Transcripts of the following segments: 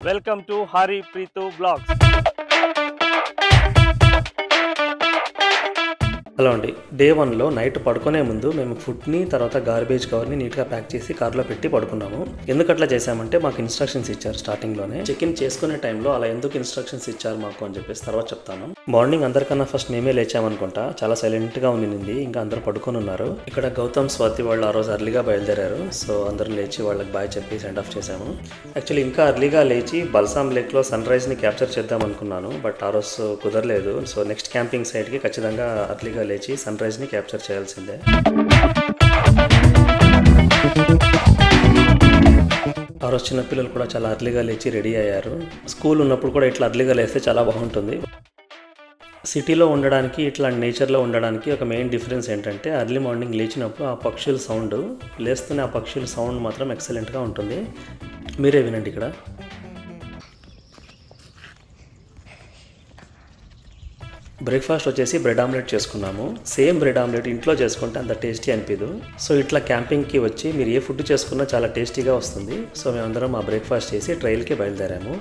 Welcome to Hari Preetu Vlogs. Hello అండి, day 1లో night పడుకునే ముందు మేము ఫుడ్ని తర్వాత గార్బేజ్ కవర్ని నీట్గా ప్యాక్ చేసి కార్లో పెట్టి పడుకున్నాము. ఎందుకు అట్లా చేసామంటే మాకు ఇన్స్ట్రక్షన్స్ ఇచ్చారు స్టార్టింగ్లోనే. చెక్ ఇన్ చేసుకునే టైంలో అలా ఎందుకు ఇన్స్ట్రక్షన్స్ ఇచ్చారు మాకు అని చెప్పేసి తర్వాత చెప్తాను. మార్నింగ్ అందరికన్నా ఫస్ట్ మేమే లేచామనుకుంటా. చాలా సైలెంట్గా ఉండింది, ఇంకా అందరూ పడుకొని ఉన్నారు. ఇక్కడ గౌతమ్ స్వాతి వాళ్ళు ఆ రోజు అర్లీగా బయలుదేరారు. సో అందరం లేచి వాళ్ళకి బాయ్ చెప్పి సెండ్ ఆఫ్ చేసాము. యాక్చువల్లీ ఇంకా అర్లీగా లేచి బల్సామ్ లేక్లో సన్ రైజ్ని క్యాప్చర్ చేద్దాం అనుకున్నాను, బట్ ఆ రోజు కుదరలేదు. సో నెక్స్ట్ క్యాంపింగ్ సైట్కి ఖచ్చితంగా అర్లీగా లేచి సన్ రైజ్ని క్యాప్చర్ చేయాల్సిందే. ఆ రోజు చిన్నపిల్లలు కూడా చాలా అర్లీగా లేచి రెడీ అయ్యారు. స్కూల్ ఉన్నప్పుడు కూడా ఇట్లా అర్లీగా లేస్తే చాలా బాగుంటుంది. సిటీలో ఉండడానికి ఇట్లా నేచర్లో ఉండడానికి ఒక మెయిన్ డిఫరెన్స్ ఏంటంటే అర్లీ మార్నింగ్ లేచినప్పుడు ఆ పక్షుల సౌండ్, లేస్తూనే ఆ పక్షుల సౌండ్ మాత్రం ఎక్సలెంట్గా ఉంటుంది. మీరే వినండి. ఇక్కడ బ్రేక్ఫాస్ట్ వచ్చేసి బ్రెడ్ ఆమ్లెట్ చేసుకున్నాము. సేమ్ బ్రెడ్ ఆమ్లెట్ ఇంట్లో చేసుకుంటే అంత టేస్టీ అనిపించదు. సో ఇట్లా క్యాంపింగ్కి వచ్చి మీరు ఏ ఫుడ్ చేసుకున్నా చాలా టేస్టీగా వస్తుంది. సో మేమందరం ఆ బ్రేక్ఫాస్ట్ చేసి ట్రైల్కి బయలుదేరాము.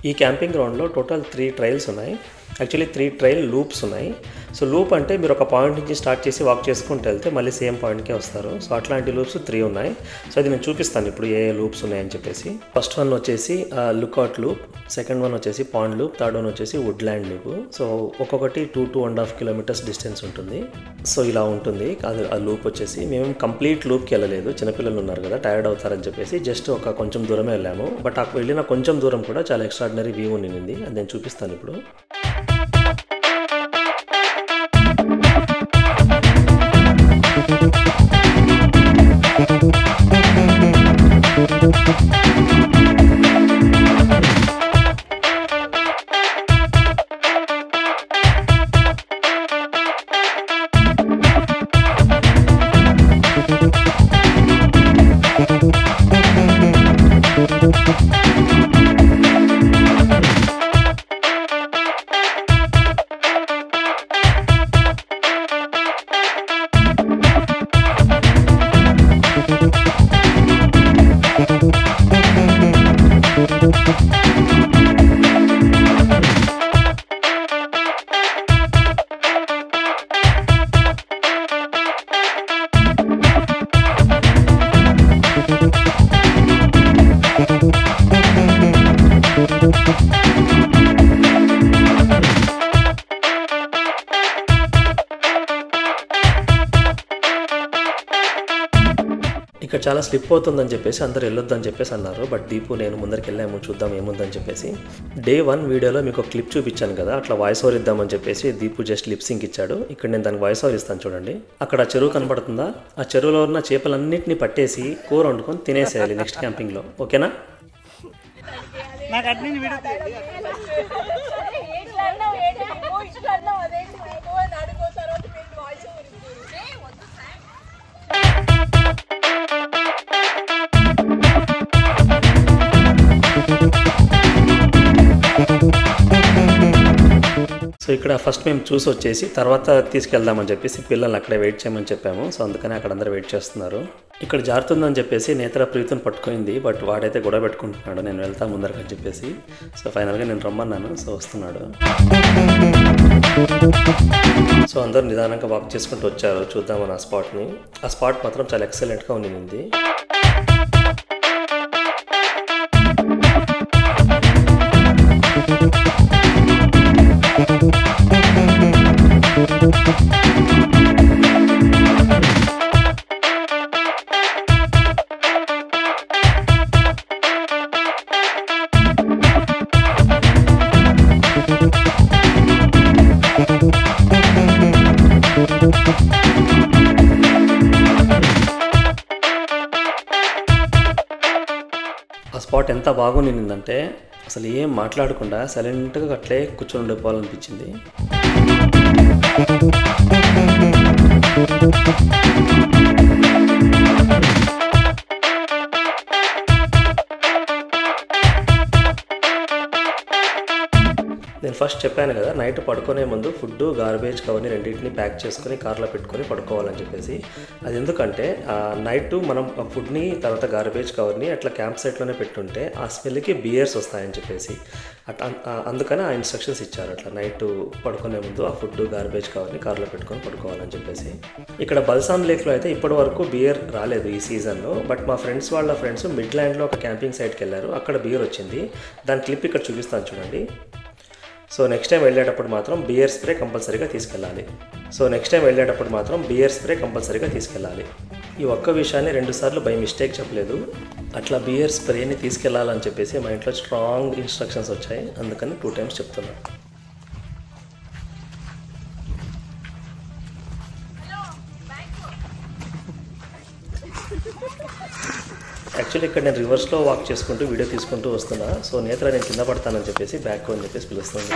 ఈ క్యాంపింగ్ గ్రౌండ్లో టోటల్ 3 ట్రైల్స్ ఉన్నాయి. యాక్చువల్లీ 3 ట్రైల్ లూప్స్ ఉన్నాయి. సో లూప్ అంటే మీరు ఒక పాయింట్ నుంచి స్టార్ట్ చేసి వాక్ చేసుకుంటూ వెళ్తే మళ్ళీ సేమ్ పాయింట్కే వస్తారు. సో అట్లాంటి లూప్స్ 3 ఉన్నాయి. సో అది నేను చూపిస్తాను ఇప్పుడు ఏ లూప్స్ ఉన్నాయని చెప్పేసి. ఫస్ట్ వన్ వచ్చేసి లుక్అవుట్ లూప్, సెకండ్ వన్ వచ్చేసి పాండ్ లూప్, థర్డ్ వన్ వచ్చేసి వుడ్లాండ్ లూప్. సో ఒక్కొక్కటి 2.5 కిలోమీటర్స్ డిస్టెన్స్ ఉంటుంది. సో ఇలా ఉంటుంది. అది ఆ లూప్ వచ్చేసి మేము కంప్లీట్ లూప్కి వెళ్ళలేదు, చిన్నపిల్లలు ఉన్నారు కదా, టైర్డ్ అవుతారని చెప్పేసి జస్ట్ ఒక కొంచెం దూరమే వెళ్ళాము. బట్ అక్కడ వెళ్ళిన కొంచెం దూరం కూడా చాలా ఎక్స్ట్రాడినరీ వ్యూ ఉండింది. అది నేను చూపిస్తాను ఇప్పుడు. ఇక్కడ చాలా స్లిప్ అవుతుందని చెప్పేసి అందరు వెళ్ళొద్దని చెప్పేసి అన్నారు. బట్ దీపు నేను ముందరికి వెళ్ళాము, చూద్దాం ఏముందని చెప్పేసి. డే 1 వీడియోలో మీకు ఒక క్లిప్ చూపించాను కదా, అట్లా వాయిస్ ఓవర్ ఇద్దామని చెప్పేసి దీపు జస్ట్ లిప్ సింక్ ఇచ్చాడు. ఇక్కడ నేను దానికి వాయిస్ ఓవర్ ఇస్తాను చూడండి. అక్కడ చెరువు కనపడుతుందా, ఆ చెరువులో ఉన్న చేపలన్నింటినీ పట్టేసి కూర వండుకొని తినేసేయాలి నెక్స్ట్ క్యాంపింగ్లో. ఓకేనా? సో ఇక్కడ ఫస్ట్ మేము చూసి వచ్చేసి తర్వాత తీసుకెళ్దామని చెప్పేసి పిల్లల్ని అక్కడే వెయిట్ చేయమని చెప్పాము. సో అందుకని అక్కడ అందరూ వెయిట్ చేస్తున్నారు. ఇక్కడ జారుతుందని చెప్పేసి నేత్ర ప్రీతిని పట్టుకుంది, బట్ వాడైతే గొడవ పెట్టుకుంటున్నాడు, నేను వెళ్తా ముందరకని చెప్పేసి. సో ఫైనల్గా నేను రమ్మన్నాను. సో వస్తున్నాడు. సో అందరూ నిదానంగా వాక్ చేసుకుంటూ వచ్చారు చూద్దామని ఆ స్పాట్ని. ఆ స్పాట్ మాత్రం చాలా ఎక్సలెంట్గా ఉండింది. ఆ స్పాట్ ఎంత బాగుండిందంటే అసలు ఏం మాట్లాడకుండా సైలెంట్గా అట్లే కూర్చొని ఉండిపోవాలనిపించింది. ఫస్ట్ చెప్పాను కదా, నైట్ పడుకునే ముందు ఫుడ్, గార్బేజ్ కవర్ని రెండింటిని ప్యాక్ చేసుకొని కార్లో పెట్టుకొని పడుకోవాలని చెప్పేసి. అది ఎందుకంటే నైట్ మనం ఫుడ్ని తర్వాత గార్బేజ్ కవర్ని అట్లా క్యాంప్ సైట్లోనే పెట్టుంటే ఆ స్మెల్కి బియర్స్ వస్తాయని చెప్పేసి అందుకని ఆ ఇన్స్ట్రక్షన్స్ ఇచ్చారు. అట్లా నైట్ పడుకునే ముందు ఆ ఫుడ్, గార్బేజ్ కవర్ని కార్లో పెట్టుకొని పడుకోవాలని చెప్పేసి. ఇక్కడ బల్సామ్ లేక్లో అయితే ఇప్పటి వరకు బియర్ రాలేదు ఈ సీజన్లో. బట్ మా వాళ్ళ ఫ్రెండ్స్ మిడ్లాండ్లో ఒక క్యాంపింగ్ సైట్కి వెళ్ళారు, అక్కడ బియర్ వచ్చింది. దాని క్లిప్ ఇక్కడ చూపిస్తాను చూడండి. సో నెక్స్ట్ టైం వెళ్ళేటప్పుడు మాత్రం బియర్ స్ప్రే కంపల్సరీగా తీసుకెళ్ళాలి. ఈ ఒక్క విషయాన్ని 2 సార్లు బై మిస్టేక్ చెప్పలేదు. అట్లా బియర్ స్ప్రేని తీసుకెళ్లాలని చెప్పేసి మా ఇంట్లో స్ట్రాంగ్ ఇన్స్ట్రక్షన్స్ వచ్చాయి, అందుకని 2 టైమ్స్ చెప్తున్నాను. యాక్చువల్లీ ఇక్కడ నేను రివర్స్లో వాక్ చేసుకుంటూ వీడియో తీసుకుంటూ వస్తున్నా. సో నేత్ర నేను కింద పడతానని చెప్పేసి బ్యాక్ అని చెప్పేసి పిలుస్తుంది.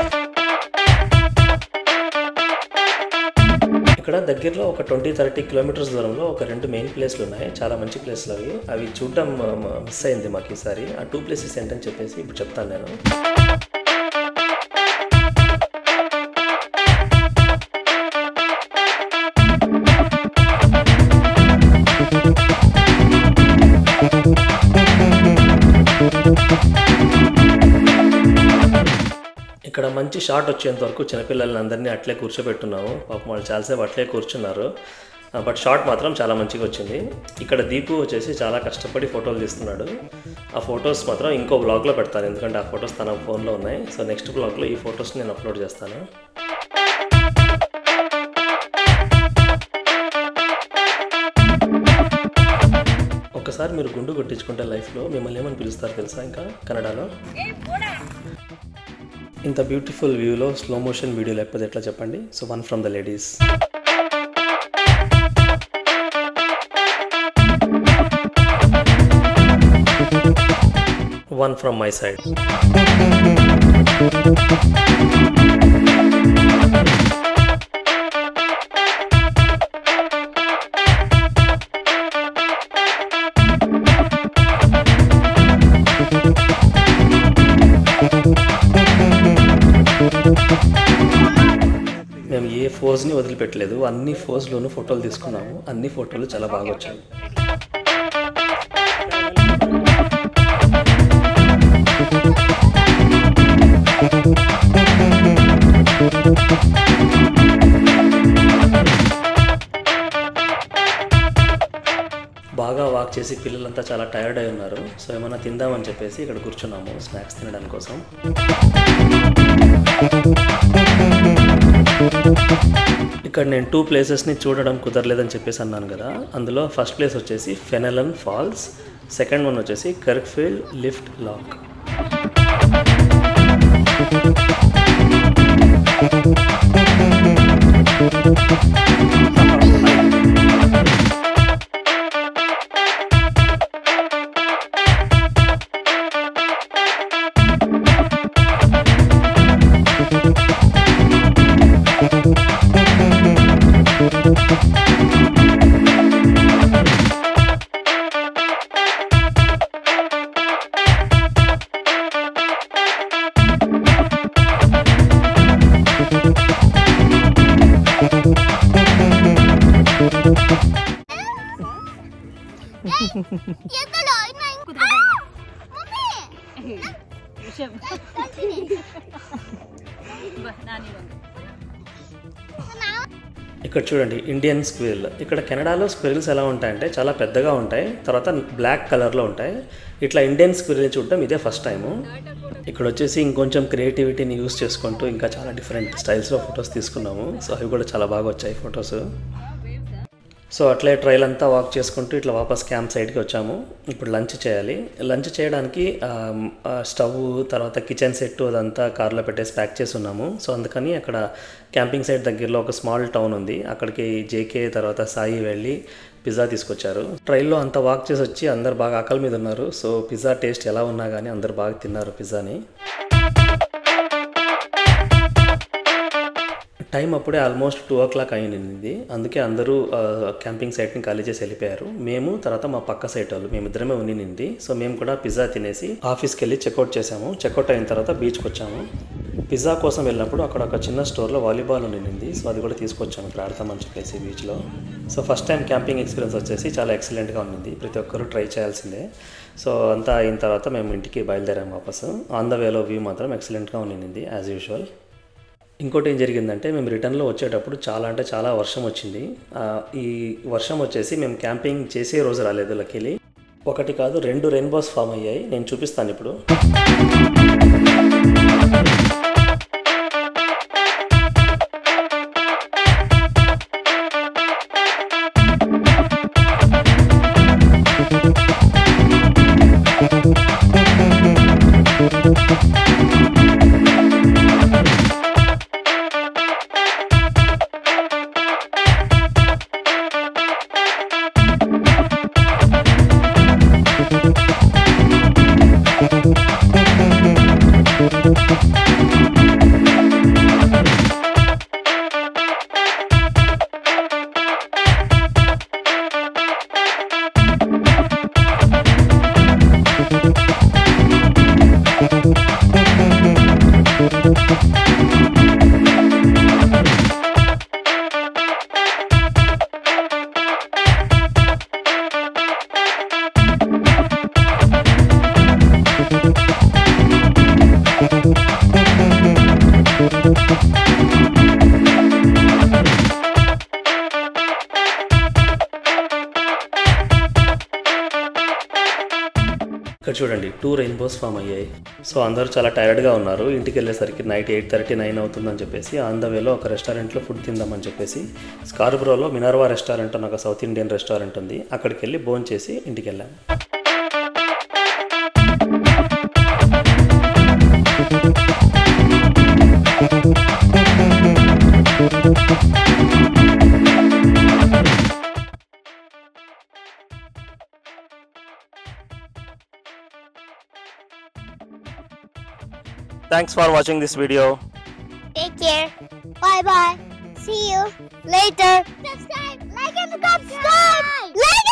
ఇక్కడ దగ్గరలో ఒక 20-30 కిలోమీటర్స్ దూరంలో ఒక 2 మెయిన్ ప్లేస్లు ఉన్నాయి, చాలా మంచి ప్లేస్లు అవి చూడటం మిస్ అయింది మాకు ఈసారి. ఆ 2 ప్లేసెస్ ఏంటని చెప్పేసి ఇప్పుడు చెప్తాను నేను. ఇక్కడ మంచి షాట్ వచ్చేంత వరకు చిన్నపిల్లలని అందరినీ అట్లే కూర్చోబెట్టున్నాము. పాపం వాళ్ళు చాలాసేపు అట్లే కూర్చున్నారు, బట్ షాట్ మాత్రం చాలా మంచిగా వచ్చింది. ఇక్కడ దీపు వచ్చేసి చాలా కష్టపడి ఫోటోలు తీస్తున్నాడు. ఆ ఫొటోస్ మాత్రం ఇంకో బ్లాగ్లో పెడతాను, ఎందుకంటే ఆ ఫొటోస్ తన ఫోన్లో ఉన్నాయి. సో నెక్స్ట్ బ్లాగ్లో ఈ ఫొటోస్ నేను అప్లోడ్ చేస్తాను. ఒకసారి మీరు గుండు కొట్టించుకుంటే లైఫ్లో మిమ్మల్ని ఏమని పిలుస్తారు తెలుసా? ఇంకా కన్నడలో ఇంత బ్యూటిఫుల్ వ్యూలో స్లో మోషన్ వీడియో లేకపోతే ఎట్లా చెప్పండి? So 1 from the ladies. One from my side. మేము ఏ ఫోజ్ని వదిలిపెట్టలేదు, అన్ని ఫోజ్లోనూ ఫోటోలు తీసుకున్నాము. అన్ని ఫోటోలు చాలా బాగా వచ్చాయి. బాగా వాక్ చేసి పిల్లలంతా చాలా టైర్డ్ అయి ఉన్నారు. సో ఏమైనా తిందామని చెప్పేసి ఇక్కడ కూర్చున్నాము స్నాక్స్ తినడం కోసం. ఇక్కడ నేను 2 ప్లేసెస్ని చూడడం కుదరలేదని చెప్పేసి అన్నాను కదా. అందులో ఫస్ట్ ప్లేస్ వచ్చేసి ఫెనెలన్ ఫాల్స్, సెకండ్ వన్ వచ్చేసి కర్క్ఫీల్డ్ లిఫ్ట్ లాక్. ఇక్కడ చూడండి ఇండియన్ స్క్విరిల్. ఇక్కడ కెనడాలో స్క్విరిల్స్ ఎలా ఉంటాయంటే చాలా పెద్దగా ఉంటాయి, తర్వాత బ్లాక్ కలర్లో ఉంటాయి. ఇట్లా ఇండియన్ స్క్విరిల్ని చూడటం ఇదే ఫస్ట్ టైము. ఇక్కడ వచ్చేసి ఇంకొంచెం క్రియేటివిటీని యూస్ చేసుకుంటూ ఇంకా చాలా డిఫరెంట్ స్టైల్స్లో ఫొటోస్ తీసుకున్నాము. సో అవి కూడా చాలా బాగా వచ్చాయి ఫొటోస్. సో అట్లే ట్రైల్ అంతా వాక్ చేసుకుంటూ ఇట్లా వాపస్ క్యాంప్ సైడ్కి వచ్చాము. ఇప్పుడు లంచ్ చేయాలి. లంచ్ చేయడానికి స్టవ్ తర్వాత కిచెన్ సెట్ అదంతా కార్లో పెట్టేసి ప్యాక్ చేసి ఉన్నాము. సో అందుకని అక్కడ క్యాంపింగ్ సైట్ దగ్గరలో ఒక స్మాల్ టౌన్ ఉంది, అక్కడికి జేకే తర్వాత సాయి వెళ్ళి పిజ్జా తీసుకొచ్చారు. ట్రైల్లో అంతా వాక్ చేసి వచ్చి అందరు బాగా ఆకలి మీద ఉన్నారు. సో పిజ్జా టేస్ట్ ఎలా ఉన్నా కానీ అందరు బాగా తిన్నారు పిజ్జాని. టైం అప్పుడే ఆల్మోస్ట్ 2 o'clock అయింది. అందుకే అందరూ క్యాంపింగ్ సైట్ని ఖాళీ చేసి వెళ్ళిపోయారు. మేము తర్వాత మా పక్క సైట్ వాళ్ళు మేమిద్దరమే ఉండింది. సో మేము కూడా పిజ్జా తినేసి ఆఫీస్కి వెళ్ళి చెక్అవుట్ చేసాము. చెక్అవుట్ అయిన తర్వాత బీచ్కి వచ్చాము. పిజ్జా కోసం వెళ్ళినప్పుడు అక్కడ ఒక చిన్న స్టోర్లో వాలీబాల్ ఉండింది. సో అది కూడా తీసుకొచ్చాము ఇక్కడ ఆడతామని చెప్పేసి బీచ్లో. So first time camping experience వచ్చేసి చాలా ఎక్సలెంట్గా ఉంది. ప్రతి ఒక్కరు ట్రై చేయాల్సిందే. సో అంతా అయిన తర్వాత మేము ఇంటికి బయలుదేరాము వాపసు. ఆన్ ద వేలో వ్యూ మాత్రం ఎక్సలెంట్గా ఉండింది యాజ్ యూజువల్. ఇంకోటి ఏం జరిగిందంటే మేము రిటర్న్లో వచ్చేటప్పుడు చాలా వర్షం వచ్చింది. ఈ వర్షం వచ్చేసి మేము క్యాంపింగ్ చేసే రోజు రాలేదు. లక్కీలీ ఒకటి కాదు 2 రెయిన్బోస్ ఫామ్ అయ్యాయి. నేను చూపిస్తాను ఇప్పుడు. ఇక్కడ చూడండి 2 రెయిన్బోస్ ఫామ్ అయ్యాయి. సో అందరూ చాలా టైర్డ్గా ఉన్నారు. ఇంటికి వెళ్ళేసరికి నైట్ 8:30-9 అవుతుందని చెప్పేసి ఆన్ ద వేలో ఒక రెస్టారెంట్లో ఫుడ్ తిందామని చెప్పేసి స్కార్బ్రోలో మినర్వా రెస్టారెంట్ అని ఒక సౌత్ ఇండియన్ రెస్టారెంట్ ఉంది. అక్కడికి వెళ్ళి భోజనం చేసి ఇంటికి వెళ్ళాము. Thanks for watching this video. Take care. Bye bye. See you later. Subscribe, like and subscribe.